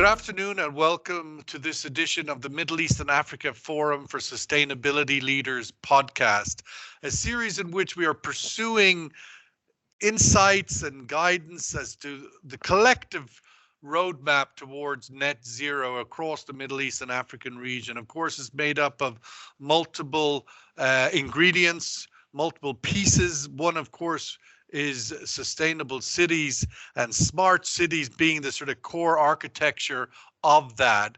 afternoon and welcome to this edition of the Middle East and Africa Forum for Sustainability Leaders podcast, a series in which we are pursuing insights and guidance as to the collective roadmap towards net zero across the Middle East and African region. Of course, it's made up of multiple ingredients, multiple pieces. One, of course, is sustainable cities and smart cities being the sort of core architecture of that.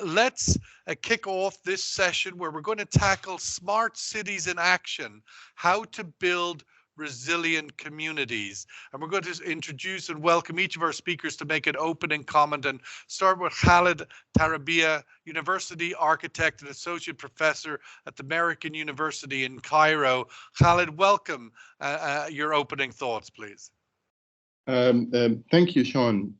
Let's kick off this session where we're going to tackle smart cities in action, how to build resilient communities. And we're going to introduce and welcome each of our speakers to make an opening comment, and start with Khaled Tarabia, University Architect and Associate Professor at the American University in Cairo. Khaled, welcome. Your opening thoughts, please. Thank you, Sean.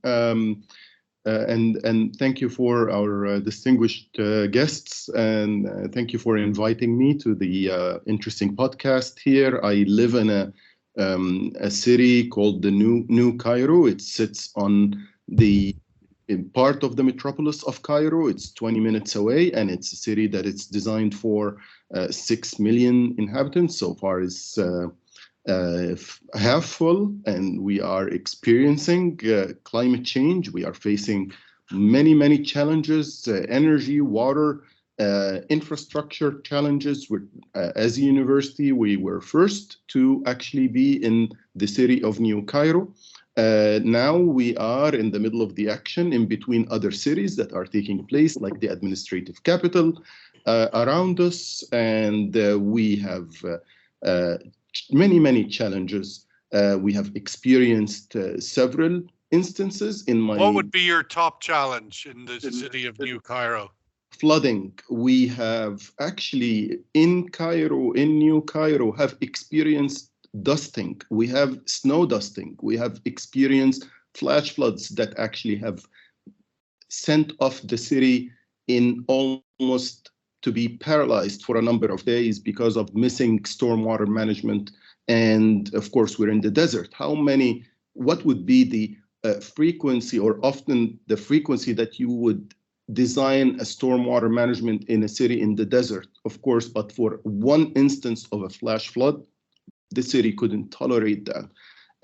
And thank you for our distinguished guests, and thank you for inviting me to the interesting podcast here. I live in a city called the New Cairo. It sits on in part of the metropolis of Cairo. It's 20 minutes away, and it's a city that it's designed for 6 million inhabitants. So far, it's half full, and we are experiencing climate change. We are facing many challenges, energy, water, infrastructure challenges. As a university, we were first to actually be in the city of New Cairo. Now we are in the middle of the action in between other cities that are taking place, like the administrative capital around us, and we have many challenges. We have experienced several instances in my... What would be your top challenge in the city of New Cairo? Flooding. We have actually in New Cairo, have experienced dusting. We have snow dusting. We have experienced flash floods that actually have sent off the city in almost to be paralyzed for a number of days because of missing stormwater management. And of course, we're in the desert. What would be the frequency, or often the frequency that you would design a stormwater management in a city in the desert? Of course, but for one instance of a flash flood, the city couldn't tolerate that,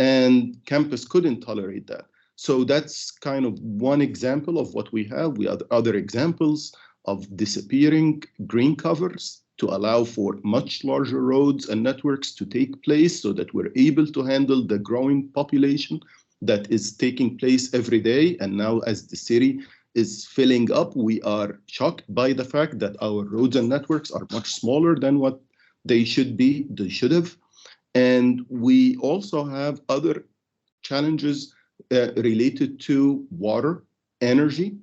and campus couldn't tolerate that. So that's kind of one example of what we have. We have other examples of disappearing green covers to allow for much larger roads and networks to take place, so that we're able to handle the growing population that is taking place every day. And now, as the city is filling up, we are shocked by the fact that our roads and networks are much smaller than what they should have. And we also have other challenges related to water, energy,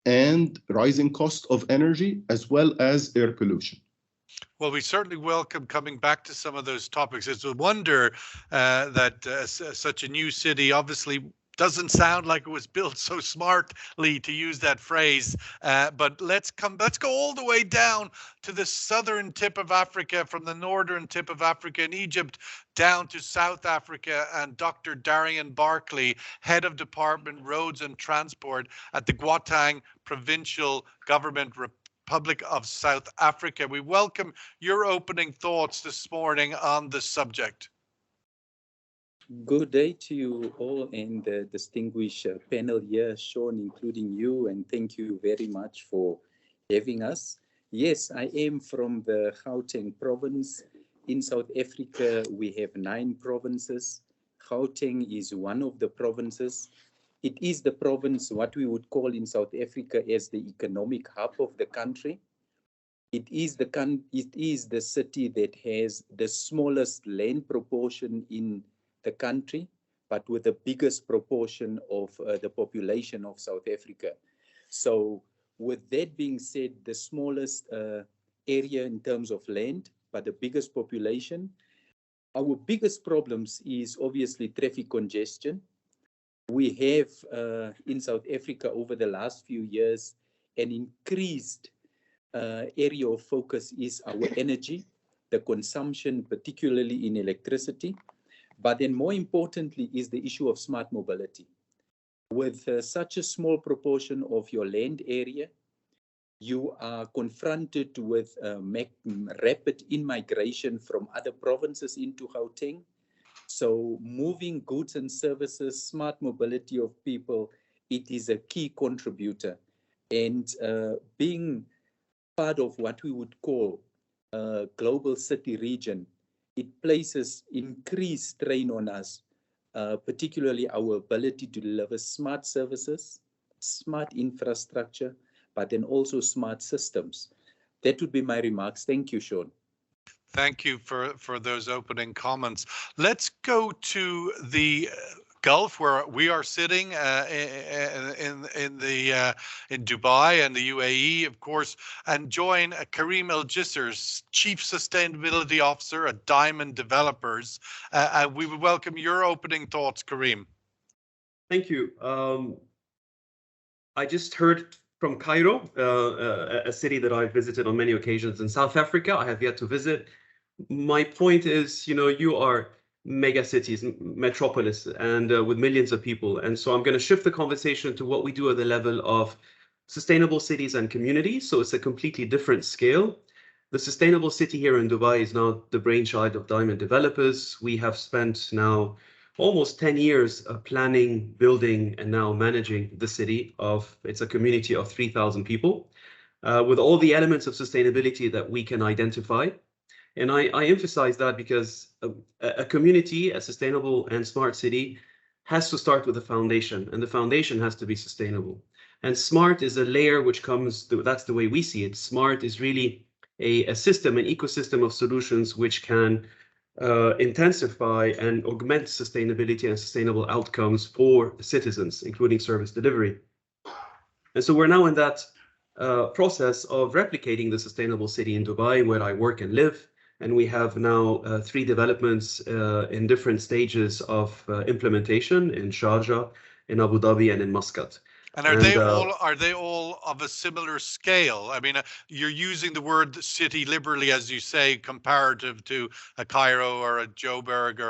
and rising cost of energy, as well as air pollution. Well, we certainly welcome coming back to some of those topics. It's a wonder that such a new city obviously doesn't sound like it was built so smartly, to use that phrase. But let's go all the way down to the southern tip of Africa, from the northern tip of Africa in Egypt down to South Africa, and Dr. Darian Barkley, Head of Department Roads and Transport at the Gauteng Provincial Government Republic of South Africa. We welcome your opening thoughts this morning on this subject. Good day to you all, and the distinguished panel here, Sean, including you, and thank you very much for having us. Yes, I am from the Gauteng province. In South Africa, we have 9 provinces. Gauteng is one of the provinces. It is the province, what we would call in South Africa as the economic hub of the country. It is the city that has the smallest land proportion in the country, but with the biggest proportion of the population of South Africa. So with that being said, the smallest area in terms of land, but the biggest population, our biggest problems is obviously traffic congestion. We have in South Africa over the last few years an increased area of focus is our energy, the consumption, particularly in electricity. But then more importantly is the issue of smart mobility. with such a small proportion of your land area, you are confronted with rapid immigration from other provinces into Gauteng. So moving goods and services, smart mobility of people, it is a key contributor. And being part of what we would call a global city region, it places increased strain on us, particularly our ability to deliver smart services, smart infrastructure, but then also smart systems. That would be my remarks. Thank you, Sean. Thank you for those opening comments. Let's go to the Gulf, where we are sitting in Dubai and the UAE, of course, and join Karim El Jisr, Chief Sustainability Officer at Diamond Developers. We would welcome your opening thoughts, Karim. Thank you. I just heard from Cairo, a city that I've visited on many occasions. In South Africa, I have yet to visit. My point is, you are mega cities, metropolis, and with millions of people. And so I'm going to shift the conversation to what we do at the level of sustainable cities and communities. So it's a completely different scale. The sustainable city here in Dubai is now the brainchild of Diamond Developers. We have spent now almost 10 years planning, building, and now managing the city it's a community of 3,000 people with all the elements of sustainability that we can identify. And I emphasize that because a community, a sustainable and smart city has to start with a foundation, and the foundation has to be sustainable. And smart is a layer which that's the way we see it. Smart is really a system, an ecosystem of solutions which can intensify and augment sustainability and sustainable outcomes for citizens, including service delivery. And so we're now in that process of replicating the sustainable city in Dubai, where I work and live. And we have now 3 developments in different stages of implementation in Sharjah, in Abu Dhabi, and in Muscat. And are they all of a similar scale? I mean, you're using the word city liberally, as you say, comparative to a Cairo or a Joburg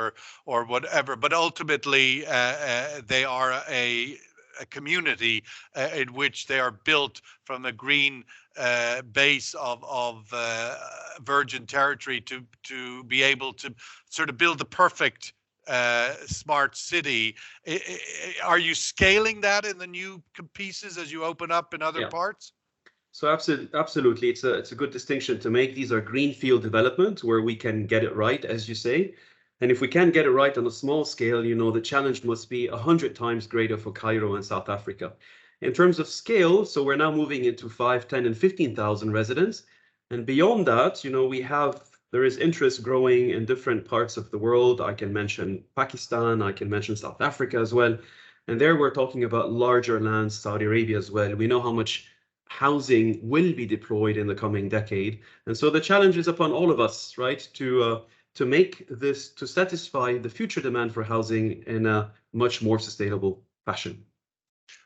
or whatever. But ultimately, they are a community in which they are built from a green base of virgin territory to be able to sort of build the perfect smart city. Are you scaling that in the new pieces as you open up in other parts? So absolutely, it's a good distinction to make. These are greenfield developments where we can get it right, as you say. And if we can get it right on a small scale, the challenge must be 100 times greater for Cairo and South Africa. In terms of scale, so we're now moving into 5, 10, and 15,000 residents. And beyond that, there is interest growing in different parts of the world. I can mention Pakistan, I can mention South Africa as well. And there we're talking about larger lands, Saudi Arabia as well. We know how much housing will be deployed in the coming decade. And so the challenge is upon all of us, right, to make this, to satisfy the future demand for housing in a much more sustainable fashion.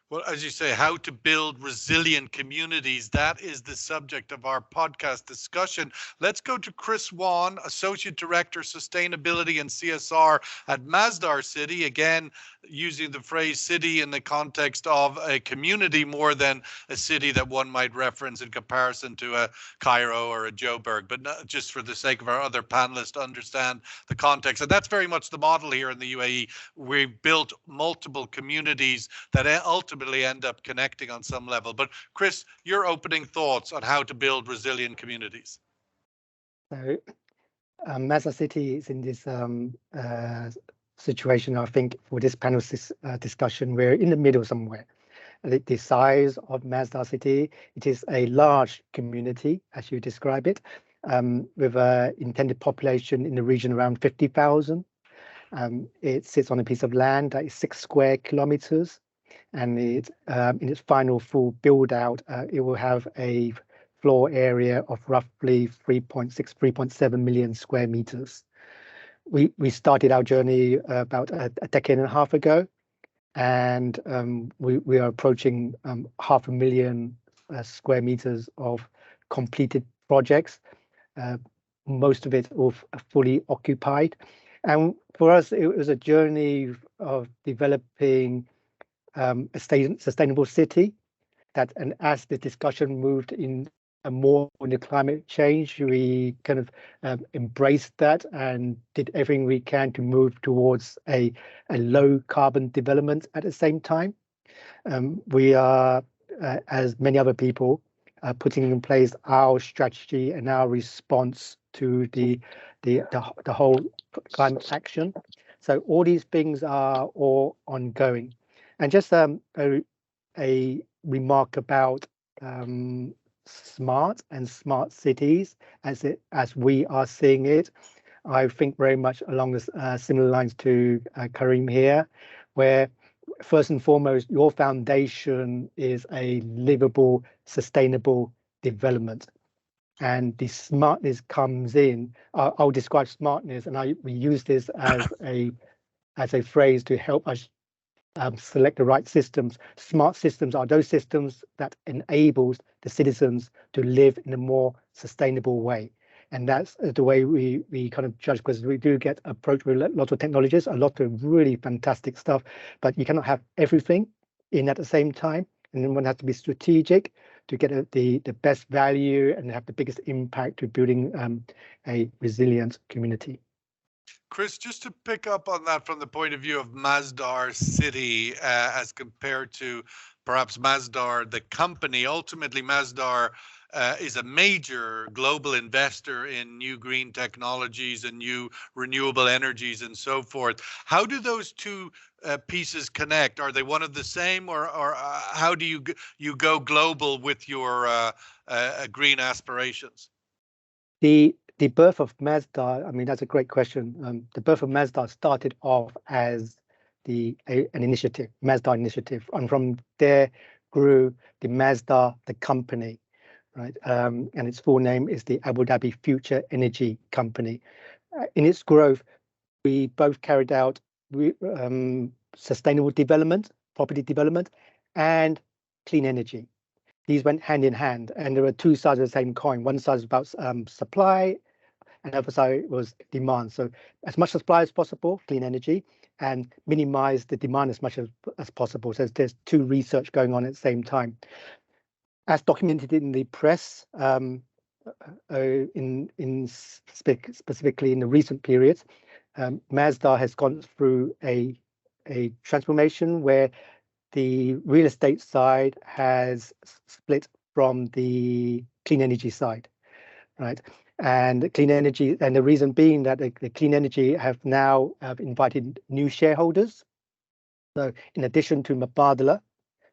Well, as you say, how to build resilient communities. That is the subject of our podcast discussion. Let's go to Chris Wan, Associate Director, Sustainability and CSR at Masdar City. Again, using the phrase city in the context of a community more than a city that one might reference in comparison to a Cairo or a Joburg, but not, just for the sake of our other panelists to understand the context. And that's very much the model here in the UAE. We've built multiple communities that ultimately end up connecting on some level. But Chris, your opening thoughts on how to build resilient communities. So Masdar City is in this situation, I think, for this panel discussion. We're in the middle somewhere. The size of Masdar City, it is a large community, as you describe it, with an intended population in the region around 50,000. It sits on a piece of land that is 6 square kilometers. And in its final full build out, it will have a floor area of roughly 3.6, 3.7 million square meters. We started our journey about a decade and a half ago, and we are approaching 500,000 square meters of completed projects, most of it all fully occupied. And for us, it was a journey of developing sustainable city. That, and as the discussion moved in more on the climate change, we kind of embraced that and did everything we can to move towards a low carbon development at the same time. We are, as many other people, putting in place our strategy and our response to the whole climate action. So all these things are all ongoing. And just a remark about smart cities as we are seeing it. I think very much along the similar lines to Karim here, where first and foremost, your foundation is a livable, sustainable development. And the smartness comes in. I'll describe smartness, and we use this as a phrase to help us select the right systems. Smart systems are those systems that enables the citizens to live in a more sustainable way. And that's the way we kind of judge, because we do get approached with lots of technologies, a lot of really fantastic stuff, but you cannot have everything in at the same time. And then one has to be strategic to get the best value and have the biggest impact to building a resilient community. Chris, just to pick up on that from the point of view of Masdar City as compared to perhaps Masdar, the company, ultimately Masdar is a major global investor in new green technologies and new renewable energies and so forth. How do those two pieces connect? Are they one of the same, or how do you go global with your green aspirations? The birth of Masdar, I mean, that's a great question. The birth of Masdar started off as an initiative, Masdar initiative, and from there grew the Masdar, the company, right? And its full name is the Abu Dhabi Future Energy Company. In its growth, we both carried out sustainable development, property development, and clean energy. These went hand in hand, and there are two sides of the same coin. One side is about supply, and the other side was demand. So as much supply as possible, clean energy, and minimize the demand as much as possible. So there's two research going on at the same time. As documented in the press, specifically in the recent periods, Masdar has gone through a transformation where the real estate side has split from the clean energy side, right? And clean energy, and the reason being that the clean energy have now invited new shareholders. So in addition to Mubadala,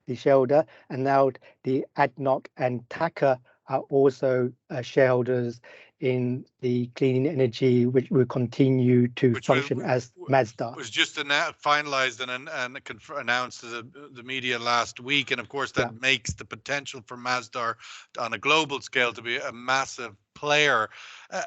the shareholder, and now the ADNOC and TACA are also shareholders in the clean energy, which will continue to function as Masdar. Was just finalized and announced to the media last week, and of course that makes the potential for Masdar on a global scale to be a massive player.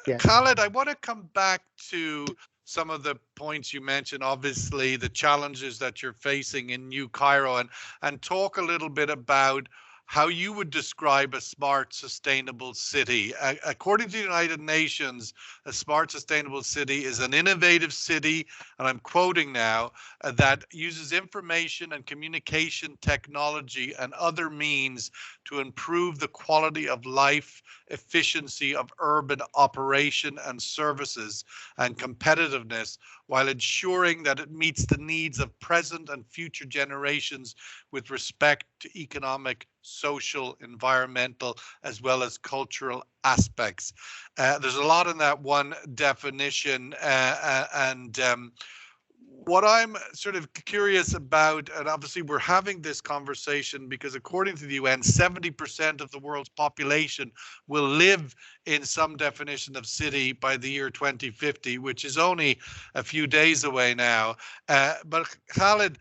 Yes. Khaled, I want to come back to some of the points you mentioned, obviously the challenges that you're facing in New Cairo, and talk a little bit about how you would describe a smart, sustainable city. According to the United Nations, a smart, sustainable city is an innovative city, and I'm quoting now, that uses information and communication technology and other means to improve the quality of life, efficiency of urban operation and services, and competitiveness, while ensuring that it meets the needs of present and future generations with respect to economic, social, environmental, as well as cultural aspects. There's a lot in that one definition, and what I'm sort of curious about, and obviously we're having this conversation because according to the UN, 70% of the world's population will live in some definition of city by the year 2050, which is only a few days away now. But Khaled,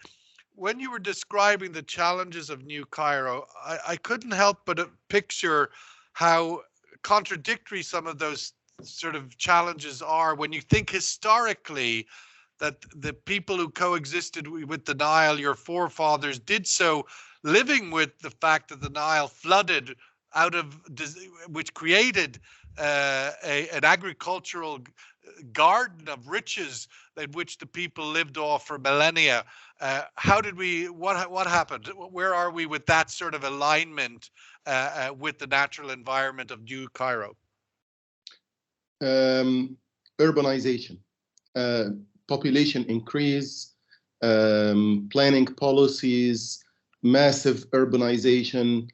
when you were describing the challenges of New Cairo, I couldn't help but picture how contradictory some of those sort of challenges are when you think historically that the people who coexisted with the Nile, your forefathers, did so living with the fact that the Nile flooded which created an agricultural garden of riches in which the people lived off for millennia. How did we? What happened? Where are we with that sort of alignment with the natural environment of New Cairo? Urbanization, population increase, planning policies, massive urbanization,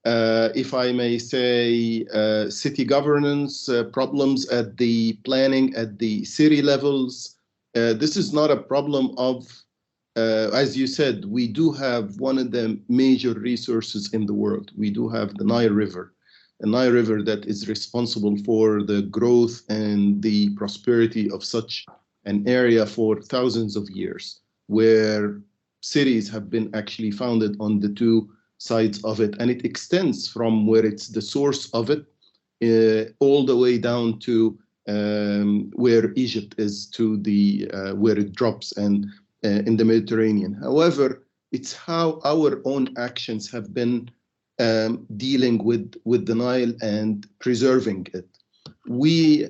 if I may say, city governance problems at the planning at the city levels. This is not a problem of, as you said, we do have one of the major resources in the world. We do have the Nile River, a Nile River that is responsible for the growth and the prosperity of such an area for thousands of years, where cities have been actually founded on the two sides of it, and it extends from where it's the source of it all the way down to where Egypt is, to the where it drops, and in the Mediterranean. However, it's how our own actions have been dealing with the Nile and preserving it. We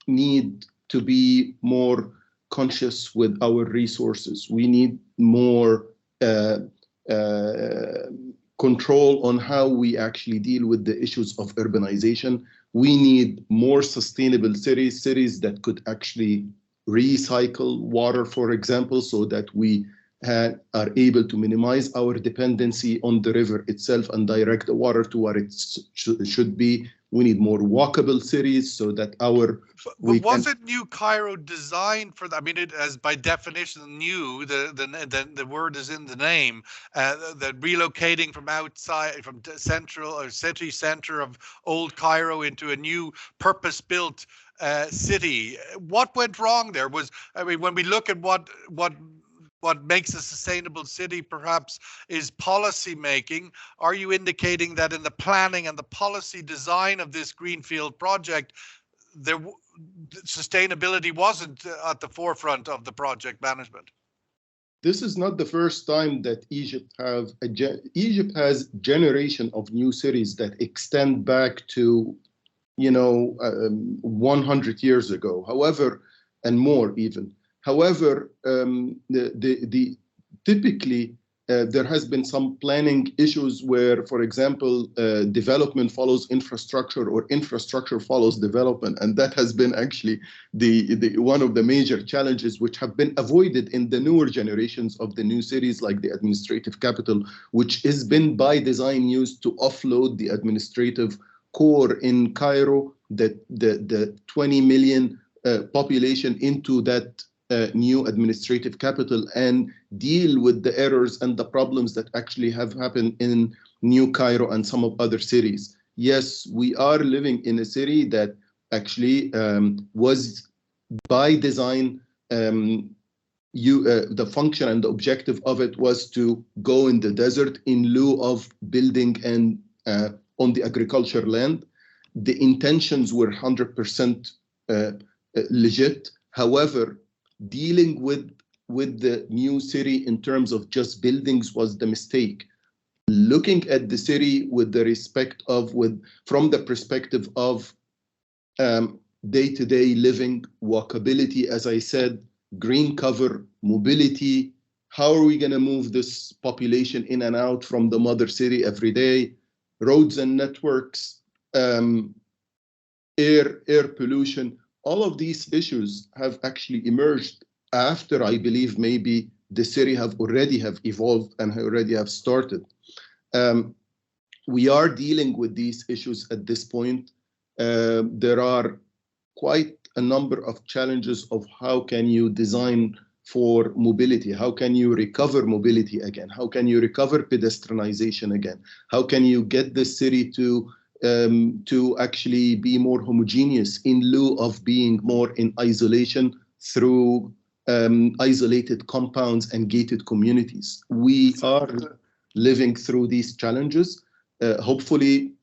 need to be more conscious with our resources. We need more control on how we actually deal with the issues of urbanization. We need more sustainable cities, cities that could actually recycle water, for example, so that we are able to minimize our dependency on the river itself and direct the water to where it should be. We need more walkable cities so that our... But wasn't New Cairo designed for that? I mean, it as by definition new, the word is in the name, that relocating from outside, from central or city center of old Cairo into a new purpose-built city. What went wrong there? I mean, when we look at what makes a sustainable city perhaps is policy making. Are you indicating that in the planning and the policy design of this greenfield project, sustainability wasn't at the forefront of the project management? This is not the first time that Egypt has generation of new cities that extend back to, 100 years ago. However, and more even. However, typically there has been some planning issues where, for example, development follows infrastructure or infrastructure follows development, and that has been actually the one of the major challenges which have been avoided in the newer generations of the new cities, like the administrative capital, which has been by design used to offload the administrative core in Cairo, the 20 million population, into that new administrative capital and deal with the errors and the problems that actually have happened in New Cairo and some of other cities. Yes, we are living in a city that actually was by design, the function and the objective of it was to go in the desert in lieu of building and on the agriculture land. The intentions were 100% legit. However, dealing with the new city in terms of just buildings was the mistake. Looking at the city with the respect of, from the perspective of day-to-day living, walkability, as I said, green cover, mobility. How are we going to move this population in and out from the mother city every day? Roads and networks, air pollution. All of these issues have actually emerged after, I believe, maybe the city have evolved and already have started. We are dealing with these issues at this point. There are quite a number of challenges of how can you design for mobility? How can you recover mobility again? How can you recover pedestrianization again? How can you get the city to actually be more homogeneous in lieu of being more in isolation through isolated compounds and gated communities? We are living through these challenges. Hopefully,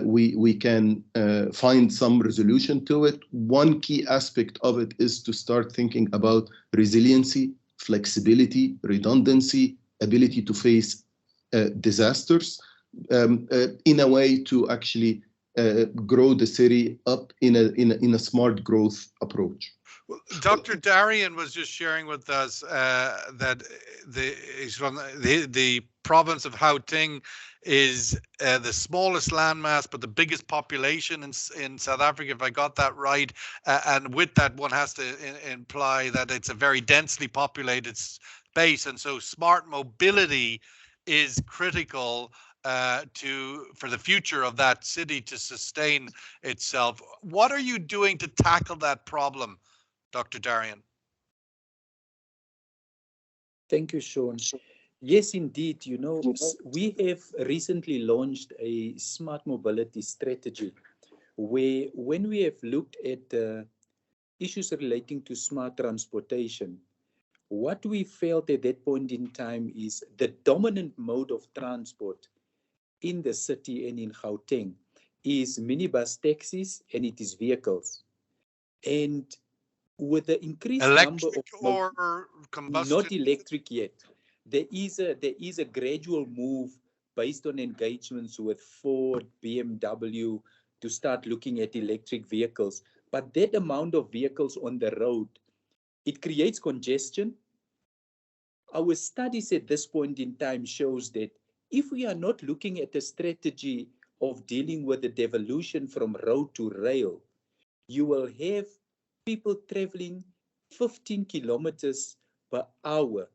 we can find some resolution to it. One key aspect of it is to start thinking about resiliency, flexibility, redundancy, ability to face disasters, in a way to actually grow the city up in a smart growth approach. Well, Dr. Darian was just sharing with us that he's from the province of Gauteng is the smallest landmass, but the biggest population in South Africa, if I got that right. And with that, one has to imply that it's a very densely populated space. And so smart mobility is critical for the future of that city to sustain itself. What are you doing to tackle that problem, Dr. Darian? Thank you, Sean. Yes, indeed. You know, we have recently launched a smart mobility strategy where, when we have looked at issues relating to smart transportation, what we felt at that point in time is the dominant mode of transport in the city and in Gauteng is minibus taxis, and it is vehicles. And with the increased number Electric of or combustion? not electric yet. There is a gradual move based on engagements with Ford, BMW to start looking at electric vehicles. But that amount of vehicles on the road, it creates congestion. Our studies at this point in time shows that if we are not looking at a strategy of dealing with the devolution from road to rail, you will have people traveling 15 kilometers per hour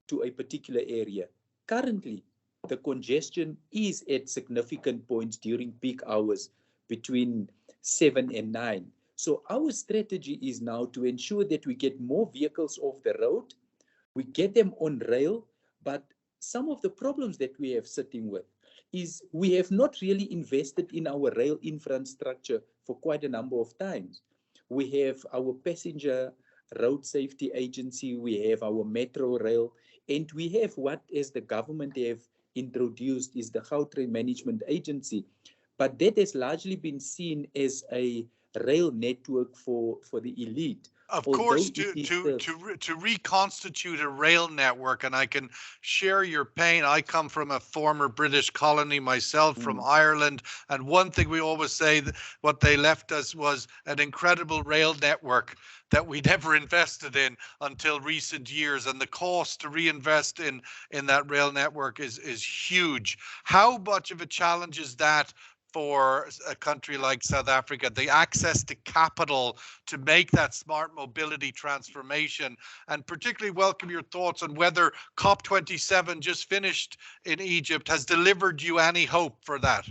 to a particular area. Currently, the congestion is at significant points during peak hours between 7 and 9. So our strategy is now to ensure that we get more vehicles off the road, we get them on rail, but some of the problems that we have sitting with is we have not really invested in our rail infrastructure for quite a number of times. We have our passenger road safety agency, we have our metro rail, and we have what, as the government have introduced, is the Gautrain Management Agency. But that has largely been seen as a rail network for the elite. Of Although course, it to reconstitute a rail network, and I can share your pain. I come from a former British colony myself, from Ireland, and one thing we always say that what they left us was an incredible rail network that we never invested in until recent years, and the cost to reinvest in that rail network is huge. How much of a challenge is that for a country like South Africa, the access to capital to make that smart mobility transformation? And particularly welcome your thoughts on whether COP27 just finished in Egypt has delivered you any hope for that.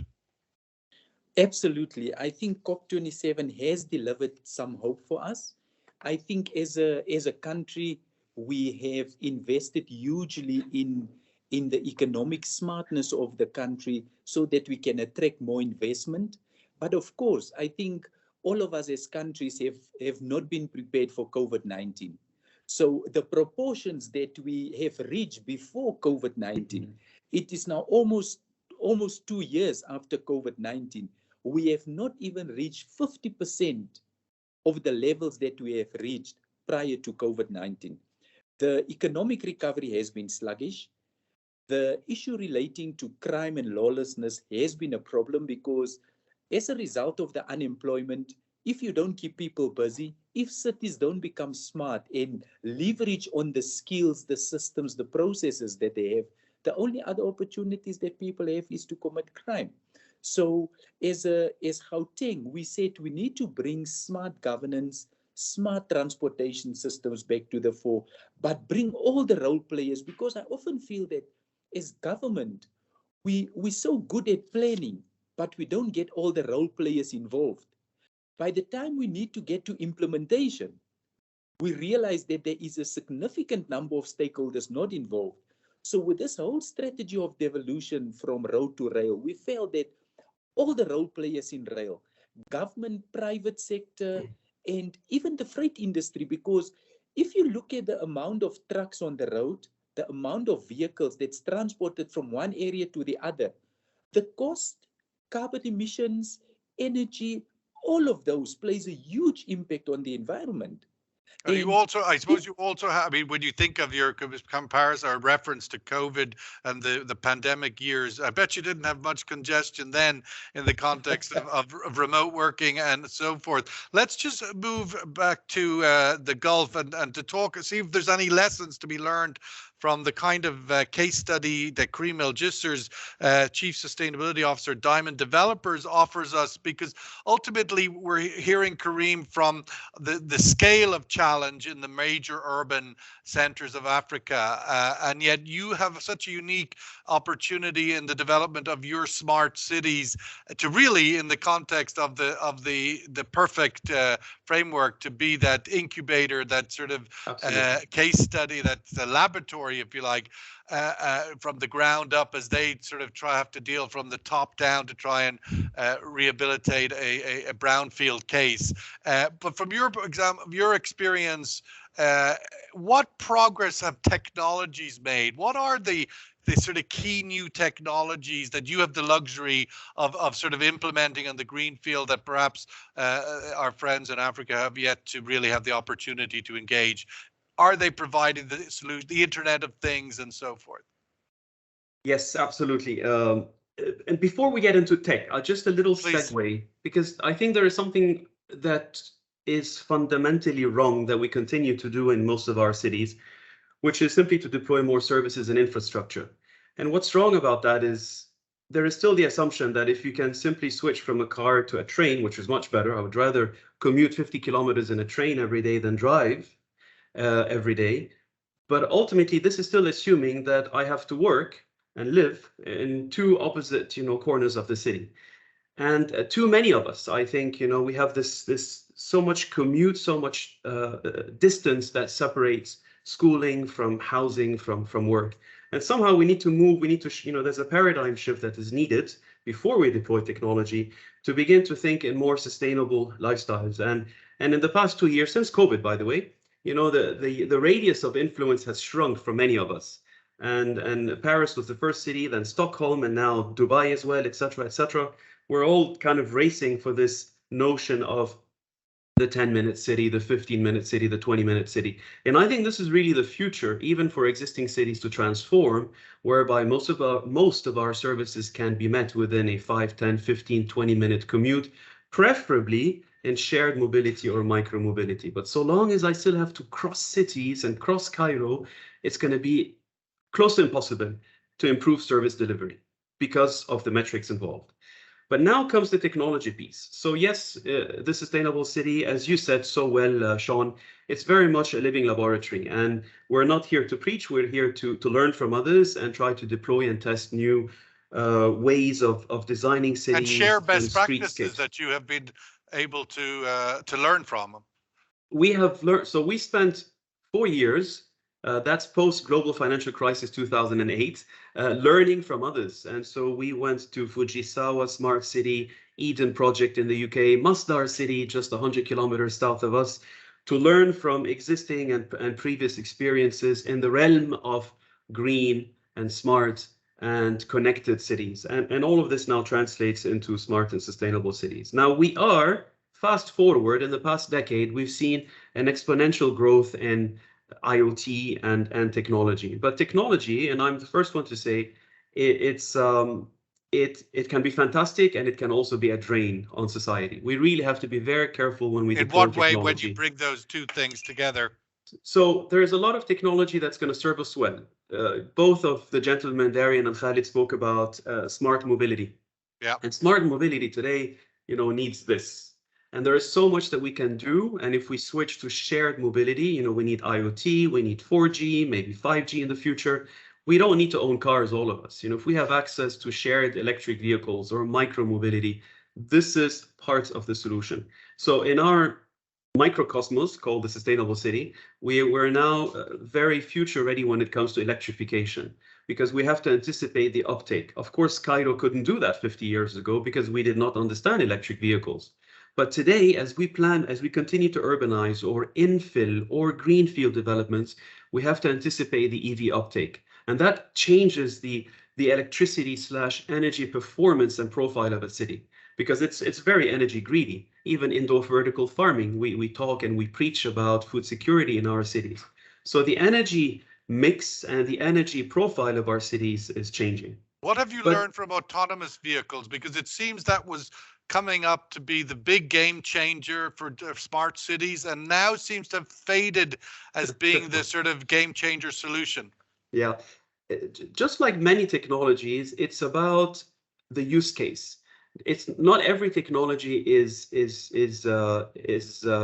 Absolutely. I think COP27 has delivered some hope for us. I think as a country, we have invested hugely in the economic smartness of the country so that we can attract more investment. But of course, I think all of us as countries have not been prepared for COVID-19. So the proportions that we have reached before COVID-19, it is now almost 2 years after COVID-19, we have not even reached 50% of the levels that we have reached prior to COVID-19. The economic recovery has been sluggish. The issue relating to crime and lawlessness has been a problem because as a result of the unemployment, if you don't keep people busy, if cities don't become smart and leverage on the skills, the systems, the processes that they have, the only other opportunities that people have is to commit crime. So as Gauteng, we said we need to bring smart governance, smart transportation systems back to the fore, but bring all the role players, because I often feel that as government, we're so good at planning, but we don't get all the role players involved. By the time we need to get to implementation, we realize that there is a significant number of stakeholders not involved. So with this whole strategy of devolution from road to rail, we felt that all the role players in rail, government, private sector, and even the freight industry, because if you look at the amount of trucks on the road, the amount of vehicles that's transported from one area to the other, the cost, carbon emissions, energy, all of those plays a huge impact on the environment. You also, I suppose, you also have. I mean, when you think of your comparison or reference to COVID and the pandemic years, I bet you didn't have much congestion then in the context of remote working and so forth. Let's just move back to the Gulf and to talk, see if there's any lessons to be learned from the kind of case study that Karim El-Jisr's Chief Sustainability Officer, Diamond Developers, offers us, because ultimately we're hearing, Karim, from the scale of challenge in the major urban centers of Africa, and yet you have such a unique opportunity in the development of your smart cities to really, in the context of the perfect framework, to be that incubator, that sort of case study, that's a laboratory, if you like, from the ground up, as they sort of have to deal from the top down to try and rehabilitate a brownfield case. But from your experience, what progress have technologies made? What are the sort of key new technologies that you have the luxury of sort of implementing on the greenfield that perhaps our friends in Africa have yet to really have the opportunity to engage? Are they providing the solution, the Internet of Things and so forth? Yes, absolutely. And before we get into tech, just a little segue, because I think there is something that is fundamentally wrong that we continue to do in most of our cities, which is simply to deploy more services and infrastructure. And what's wrong about that is there is still the assumption that if you can simply switch from a car to a train, which is much better, I would rather commute 50 kilometers in a train every day than drive every day. But ultimately, this is still assuming that I have to work and live in two opposite, corners of the city. And too many of us, I think, we have this so much commute, so much distance that separates schooling from housing, from work. And somehow we need to move, there's a paradigm shift that is needed before we deploy technology to begin to think in more sustainable lifestyles. And in the past 2 years, since COVID, by the way, the radius of influence has shrunk for many of us. And Paris was the first city, then Stockholm, and now Dubai as well, etc., etc. We're all kind of racing for this notion of the 10-minute city, the 15-minute city, the 20-minute city. And I think this is really the future, even for existing cities to transform, whereby most of our services can be met within a 5, 10, 15, 20-minute commute, preferably in shared mobility or micro-mobility. But so long as I still have to cross cities and cross Cairo, it's going to be close to impossible to improve service delivery because of the metrics involved. But now comes the technology piece. So yes, the sustainable city, as you said so well, Sean, it's very much a living laboratory. And we're not here to preach, we're here to learn from others and try to deploy and test new ways of designing cities. And share best practices that you have been able to learn from them. We have learned, so we spent 4 years, that's post global financial crisis 2008, learning from others. And so we went to Fujisawa Smart City, Eden Project in the UK, Masdar City, just 100 kilometers south of us, to learn from existing and previous experiences in the realm of green and smart and connected cities. And all of this now translates into smart and sustainable cities. Now we are, fast forward, in the past decade, we've seen an exponential growth in IoT and technology. But technology, and I'm the first one to say, it can be fantastic and it can also be a drain on society. We really have to be very careful when we deploy technology. In what way when you bring those two things together? So there is a lot of technology that's going to serve us well. Both of the gentlemen, Darian and Khalid, spoke about smart mobility. Yeah. And smart mobility today, needs this. And there is so much that we can do. And if we switch to shared mobility, we need IoT, we need 4G, maybe 5G in the future. We don't need to own cars, all of us. If we have access to shared electric vehicles or micro mobility, this is part of the solution. So in our microcosmos called the sustainable city, we're now very future ready when it comes to electrification, because we have to anticipate the uptake. Of course, Cairo couldn't do that 50 years ago because we did not understand electric vehicles. But today, as we continue to urbanize or infill or greenfield developments, we have to anticipate the EV uptake. And that changes the electricity / energy performance and profile of a city. because it's very energy greedy. Even indoor vertical farming, we talk and we preach about food security in our cities. So the energy mix and the energy profile of our cities is changing. What have you But learned from autonomous vehicles? Because it seems that was coming up to be the big game changer for smart cities, and now seems to have faded as being the sort of game changer solution. yeah, just like many technologies, it's about the use case. It's not every technology is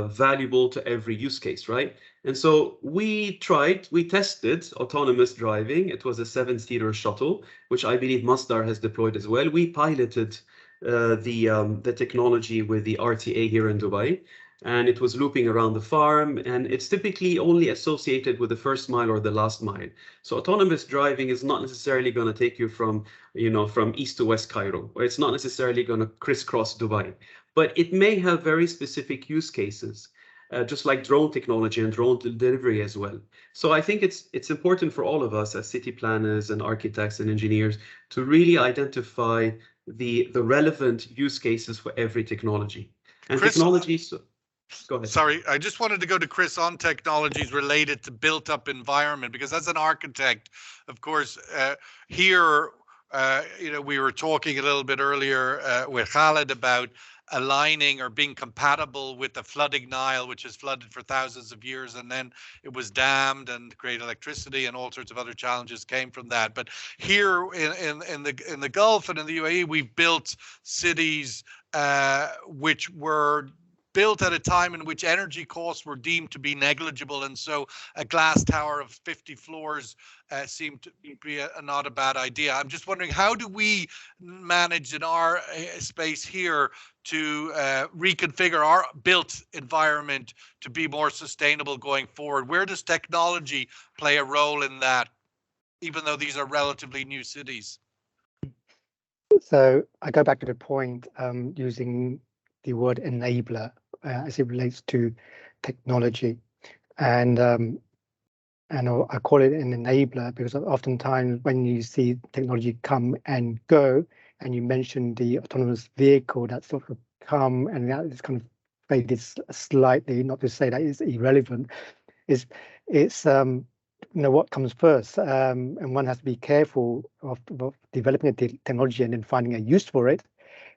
valuable to every use case, right? And so we tested autonomous driving. It was a 7-seater shuttle, which I believe Masdar has deployed as well. We piloted the technology with the RTA here in Dubai, and it was looping around the farm, and it's typically only associated with the first mile or the last mile. So autonomous driving is not necessarily going to take you from east to west Cairo, or it's not necessarily going to crisscross Dubai, but it may have very specific use cases, just like drone technology and drone delivery as well. So I think it's important for all of us as city planners and architects and engineers to really identify the relevant use cases for every technology. And Chris, technologies. Go ahead. Sorry, I just wanted to go to Chris on technologies related to built up environment, because as an architect, of course, here, we were talking a little bit earlier with Khaled about aligning or being compatible with the flooding Nile, which has flooded for thousands of years, and then it was dammed and created electricity, and all sorts of other challenges came from that. But here in the Gulf and in the UAE, we've built cities which were built at a time in which energy costs were deemed to be negligible, and so a glass tower of 50 floors seemed to be not a bad idea. I'm just wondering, how do we manage in our space here to reconfigure our built environment to be more sustainable going forward? Where does technology play a role in that, even though these are relatively new cities? So I go back to the point using the word enabler as it relates to technology, and I call it an enabler because oftentimes when you see technology come and go, and you mentioned the autonomous vehicle that sort of come and that is kind of faded slightly, not to say that it's irrelevant, it's what comes first, and one has to be careful of developing a technology and then finding a use for it,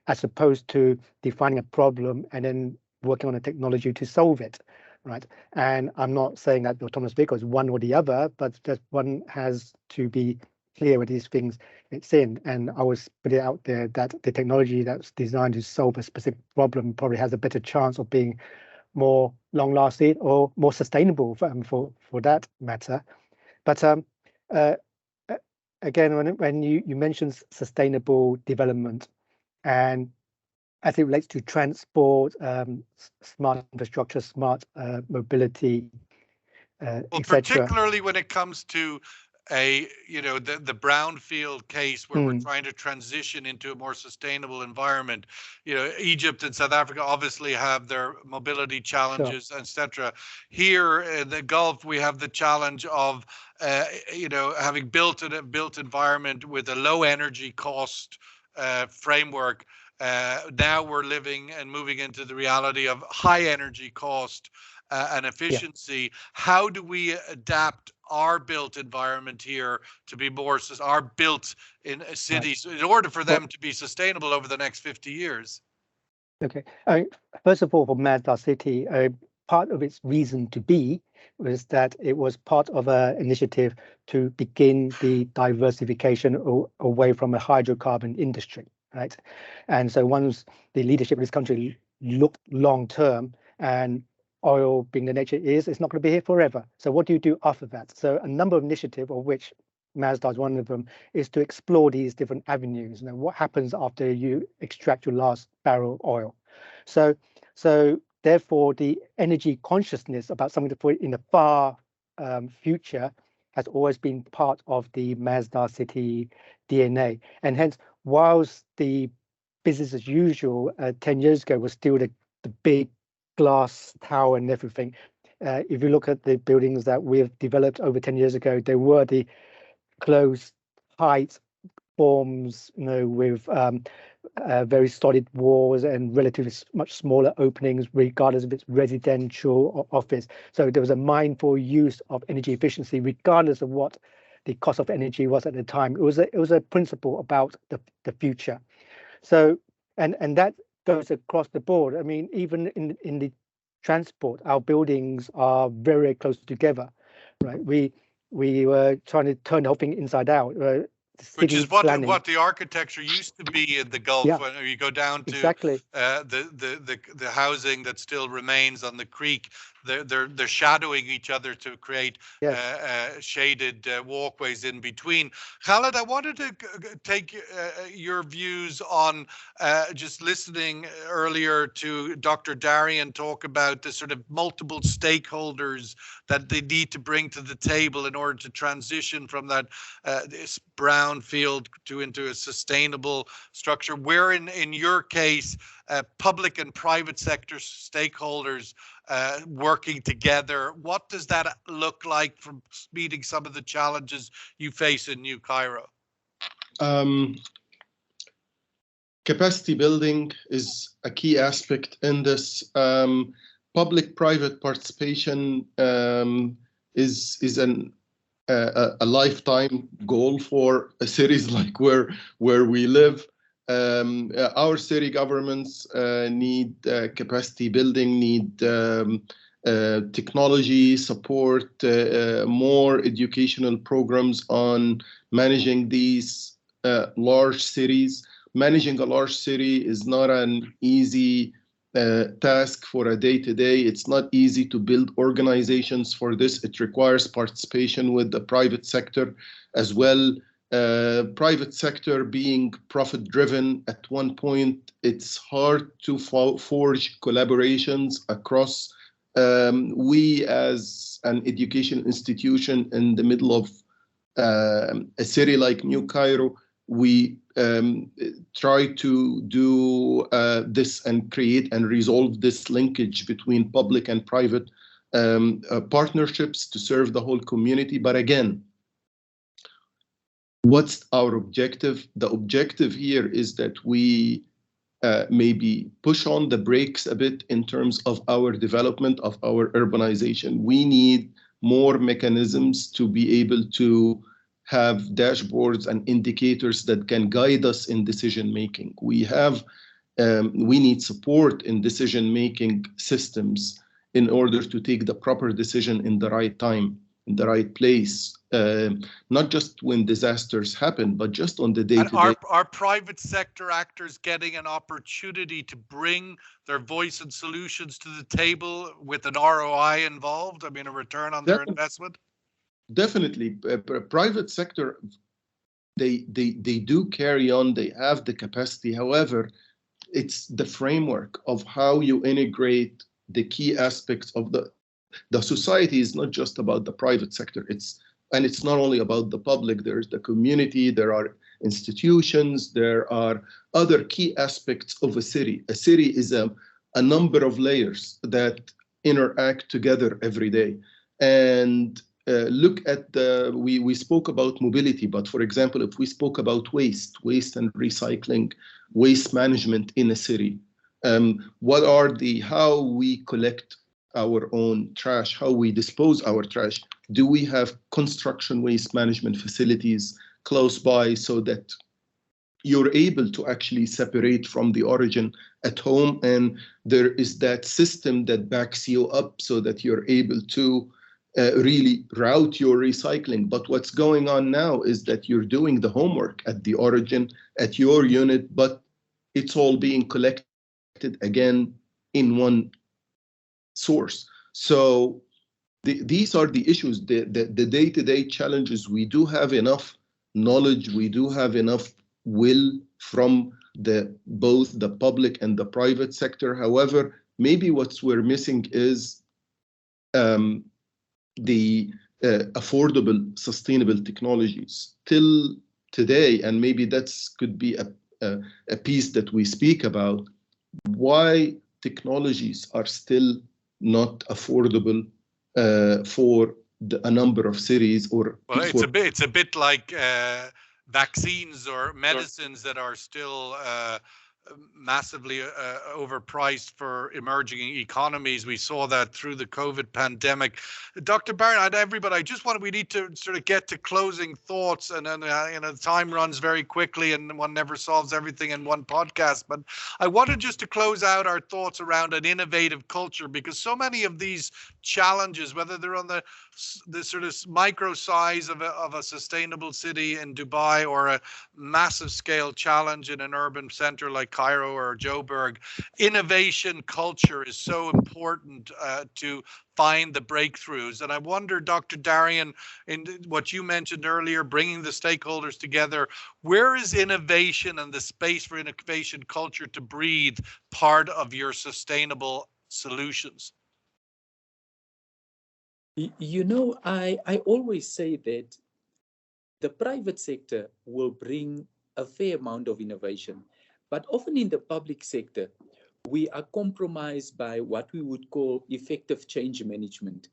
as opposed to defining a problem and then working on a technology to solve it, right? And I'm not saying that the autonomous vehicle is one or the other, but that one has to be clear with these things it's in. And I always put it out there that the technology that's designed to solve a specific problem probably has a better chance of being more long-lasting or more sustainable for that matter. But again, when you mentioned sustainable development, and as it relates to transport, smart infrastructure, smart mobility, Well, etc. particularly when it comes to the brownfield case where we're trying to transition into a more sustainable environment. Egypt and South Africa obviously have their mobility challenges, etc. Here in the Gulf, we have the challenge of having built a built environment with a low energy cost framework. Now we're living and moving into the reality of high energy cost and efficiency. How do we adapt our built environment here to be more our built in cities in order for them to be sustainable over the next 50 years? Okay. First of all, for Masdar City, part of its reason to be was that it was part of an initiative to begin the diversification away from a hydrocarbon industry, right? And so once the leadership of this country looked long term, and oil being the nature it is, it's not going to be here forever. So what do you do after that? So a number of initiatives, of which Masdar is one of them, is to explore these different avenues. What happens after you extract your last barrel of oil? So therefore, the energy consciousness about something to put in the far future has always been part of the Masdar City DNA. And hence, whilst the business as usual 10 years ago was still the big glass tower and everything, if you look at the buildings that we've developed over 10 years ago, they were the closed height forms, with very solid walls and relatively much smaller openings, regardless if it's residential or office. So there was a mindful use of energy efficiency, regardless of what the cost of energy was at the time. It was a principle about the future. So and that goes across the board. I mean, even in the transport, our buildings are very close together, right? We were trying to turn the whole thing inside out. Which is Planning. what the architecture used to be in the Gulf. Yeah, When you go down to exactly. The housing that still remains on the creek, they're shadowing each other to create shaded walkways in between. Khaled, I wanted to take your views on just listening earlier to Dr. Darian talk about the sort of multiple stakeholders that they need to bring to the table in order to transition from that this brownfield into a sustainable structure. Where in your case, public and private sector stakeholders working together, what does that look like from meeting some of the challenges you face in New Cairo? Capacity building is a key aspect in this. Public-private participation is a lifetime goal for a cities like where we live. Our city governments need capacity building, need technology support, more educational programs on managing these large cities. Managing a large city is not an easy task for a day-to-day. It's not easy to build organizations for this. It requires participation with the private sector as well. Private sector being profit-driven at one point, it's hard to forge collaborations across. We as an education institution in the middle of a city like New Cairo, we try to do this and create and resolve this linkage between public and private partnerships to serve the whole community. But again, what's our objective? The objective here is that we maybe push on the brakes a bit in terms of our development of our urbanization. We need more mechanisms to be able to have dashboards and indicators that can guide us in decision making. We need support in decision making systems in order to take the proper decision in the right time, in the right place, not just when disasters happen, but just on the day-to-day. And are private sector actors getting an opportunity to bring their voice and solutions to the table with an ROI involved? I mean, a return on their investment? Definitely. Private sector, they do carry on, they have the capacity. However, it's the framework of how you integrate the key aspects of the society is not just about the private sector. It's not only about the public. There's the community, there are institutions, there are other key aspects of a city. A city is a number of layers that interact together every day. And look at we spoke about mobility, but for example, if we spoke about waste and recycling, waste management in a city, how we collect our own trash, how we dispose our trash. Do we have construction waste management facilities close by so that you're able to actually separate from the origin at home, and there is that system that backs you up so that you're able to really route your recycling? But what's going on now is that you're doing the homework at the origin, at your unit, but it's all being collected again in one source. So these are the issues, the day-to-day challenges. We do have enough knowledge, we do have enough will from both the public and the private sector. However, maybe what we're missing is the affordable, sustainable technologies till today, and maybe that's could be a piece that we speak about. Why technologies are still not affordable for a number of cities, or well, it's a bit like vaccines or medicines that are still massively overpriced for emerging economies. We saw that through the COVID pandemic. Dr. Barron, everybody, we need to sort of get to closing thoughts, and then time runs very quickly and one never solves everything in one podcast. But I wanted just to close out our thoughts around an innovative culture, because so many of these challenges, whether they're on the sort of micro size of a sustainable city in Dubai or a massive scale challenge in an urban center like Cairo or Joburg, innovation culture is so important to find the breakthroughs. And I wonder, Dr. Darian, in what you mentioned earlier, bringing the stakeholders together, where is innovation and the space for innovation culture to breathe part of your sustainable solutions? I always say that the private sector will bring a fair amount of innovation, but often in the public sector, we are compromised by what we would call effective change management.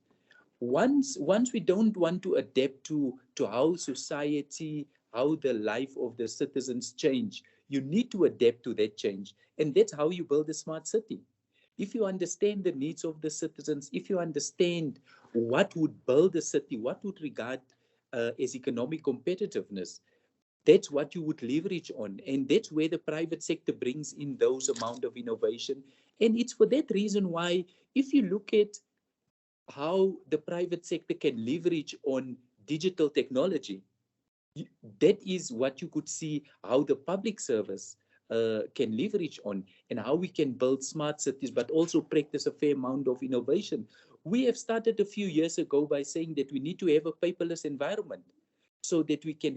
Once we don't want to adapt to how society, how the life of the citizens change, you need to adapt to that change. And that's how you build a smart city. If you understand the needs of the citizens, if you understand what would build a city, what would regard as economic competitiveness, that's what you would leverage on. And that's where the private sector brings in those amount of innovation. And it's for that reason why, if you look at how the private sector can leverage on digital technology, that is what you could see how the public service can leverage on, and how we can build smart cities, but also practice a fair amount of innovation. We have started a few years ago by saying that we need to have a paperless environment, so that we can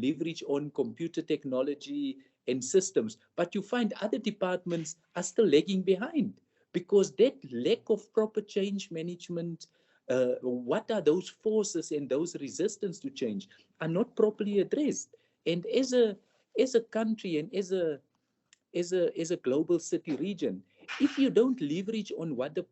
leverage on computer technology and systems. But you find other departments are still lagging behind, because that lack of proper change management, what are those forces and those resistance to change, are not properly addressed. And as a country, and as a global city region, if you don't leverage on what the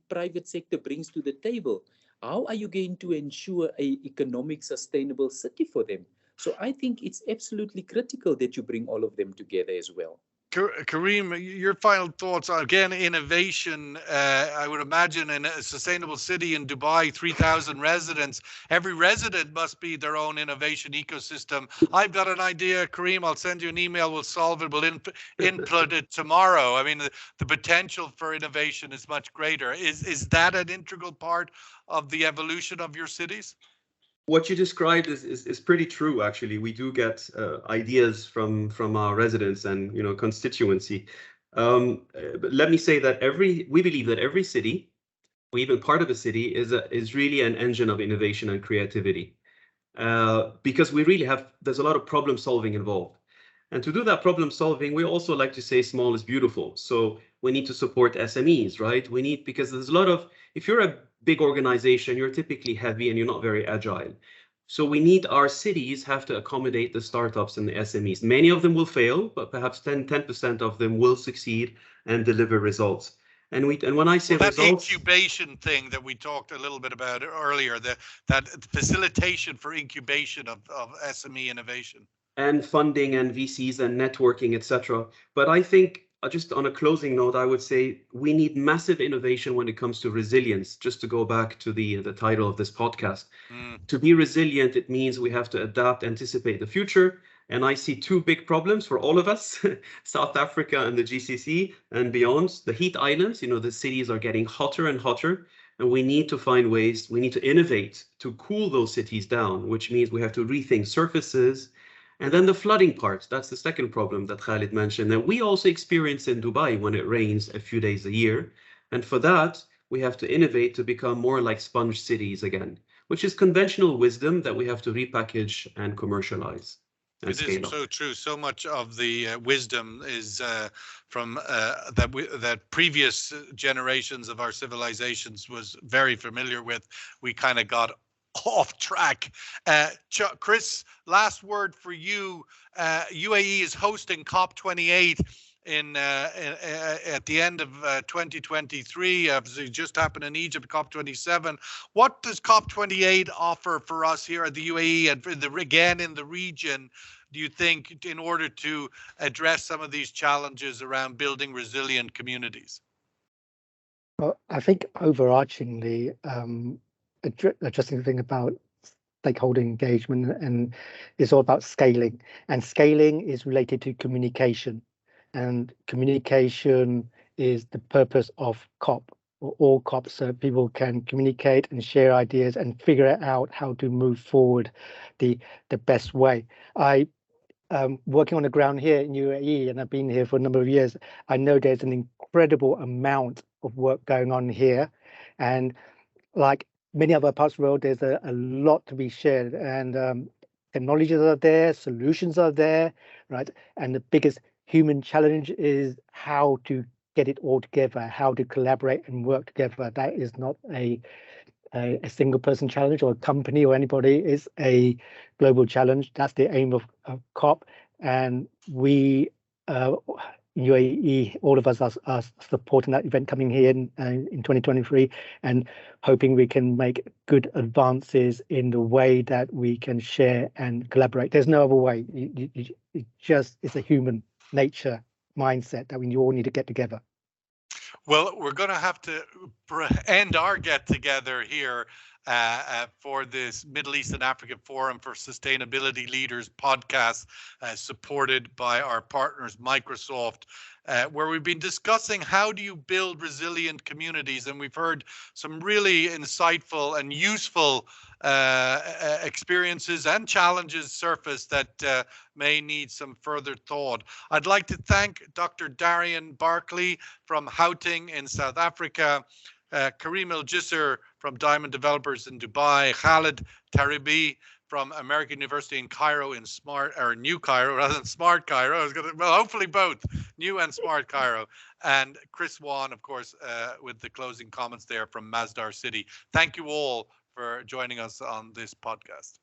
private sector brings to the table, how are you going to ensure a economic sustainable city for them? So I think it's absolutely critical that you bring all of them together as well. Kareem, your final thoughts. Again, innovation. I would imagine in a sustainable city in Dubai, 3,000 residents. Every resident must be their own innovation ecosystem. I've got an idea, Kareem. I'll send you an email. We'll solve it. We'll input it tomorrow. I mean, the potential for innovation is much greater. Is that an integral part of the evolution of your cities? What you described is pretty true. Actually, we do get ideas from our residents and constituency. But let me say that we believe that every city, or even part of a city, is really an engine of innovation and creativity, because there's a lot of problem solving involved. And to do that problem solving, we also like to say small is beautiful. So we need to support SMEs, right? Because there's a lot of, if you're a big organization, you're typically heavy and you're not very agile. So our cities have to accommodate the startups and the SMEs. Many of them will fail, but perhaps 10% of them will succeed and deliver results. And when I say that results, incubation thing that we talked a little bit about earlier, that facilitation for incubation of SME innovation. And funding and VCs and networking, etc. But I think, just on a closing note, I would say we need massive innovation when it comes to resilience. Just to go back to the title of this podcast. To be resilient, it means we have to adapt, anticipate the future. And I see two big problems for all of us, South Africa and the GCC and beyond. The heat islands, the cities are getting hotter and hotter. And we need to find ways, we need to innovate to cool those cities down, which means we have to rethink surfaces. And then the flooding part, that's the second problem that Khalid mentioned, that we also experience in Dubai when it rains a few days a year. And for that, we have to innovate to become more like sponge cities again, which is conventional wisdom that we have to repackage and commercialize. It is so true. So much of the wisdom is from that previous generations of our civilizations was very familiar with. We kind of got off track. Chris, last word for you. UAE is hosting COP28. at the end of 2023, it just happened in Egypt, COP27. What does COP28 offer for us here at the UAE and again in the region, do you think, in order to address some of these challenges around building resilient communities? Well, I think overarchingly, interesting thing about stakeholder engagement and is all about scaling, and scaling is related to communication, and communication is the purpose of COP or all COPs, so people can communicate and share ideas and figure out how to move forward the best way. Working on the ground here in UAE, and I've been here for a number of years, I know there's an incredible amount of work going on here, and like many other parts of the world, there's a lot to be shared, and technologies are there, solutions are there, right? And the biggest human challenge is how to get it all together, how to collaborate and work together. That is not a single person challenge or a company or anybody. Is a global challenge. That's the aim of COP, and we UAE, all of us are supporting that event coming here in 2023, and hoping we can make good advances in the way that we can share and collaborate. There's no other way. It's a human nature mindset that we all need to get together. Well, we're going to have to end our get together here for this Middle East and Africa Forum for Sustainability Leaders podcast, supported by our partners, Microsoft, where we've been discussing how do you build resilient communities. And we've heard some really insightful and useful experiences and challenges surface that may need some further thought. I'd like to thank Dr. Darian Barkley from Houting in South Africa, Karim El-Jisr from Diamond Developers in Dubai, Khalid Taribi from American University in Cairo in New Cairo rather than Smart Cairo. I was going to, well, hopefully both New and Smart Cairo, and Chris Wan, of course, with the closing comments there from Masdar City. Thank you all for joining us on this podcast.